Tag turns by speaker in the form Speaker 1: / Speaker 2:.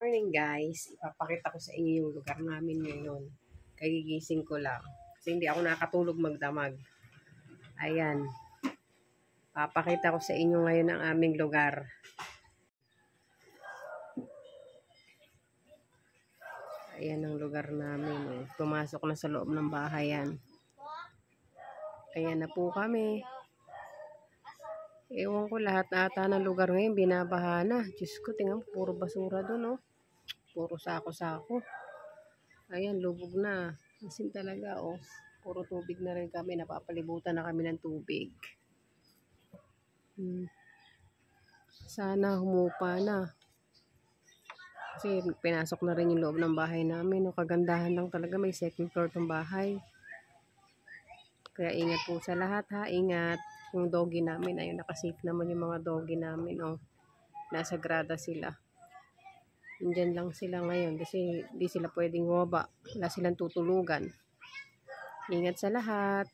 Speaker 1: Morning guys, ipapakita ko sa inyo yung lugar namin ngayon. Kagigising ko lang. Kasi hindi ako nakatulog magdamag. Ayan. Papakita ko sa inyo ngayon ang aming lugar. Ayan ang lugar namin. Pumasok na sa loob ng bahay yan. Ayan na po kami. Ewan ko, lahat ata ng lugar ngayon binabaha na. Diyos ko, tingnan, puro basura doon, oh. Puro sako-sako. Ayan, lubog na. Asin talaga, oh. Puro tubig na rin kami. Napapalibutan na kami ng tubig. Sana humupa na. Kasi pinasok na rin yung loob ng bahay namin. No? Kagandahan lang talaga. May second floor tong bahay. Kaya ingat po sa lahat, ha. Ingat. Yung doggy namin. Ayun, nakasafe naman yung mga doggy namin. Oh. Nasa grada sila. Nandyan lang sila ngayon kasi di sila pwedeng bumaba. Wala silang tutulugan. Ingat sa lahat.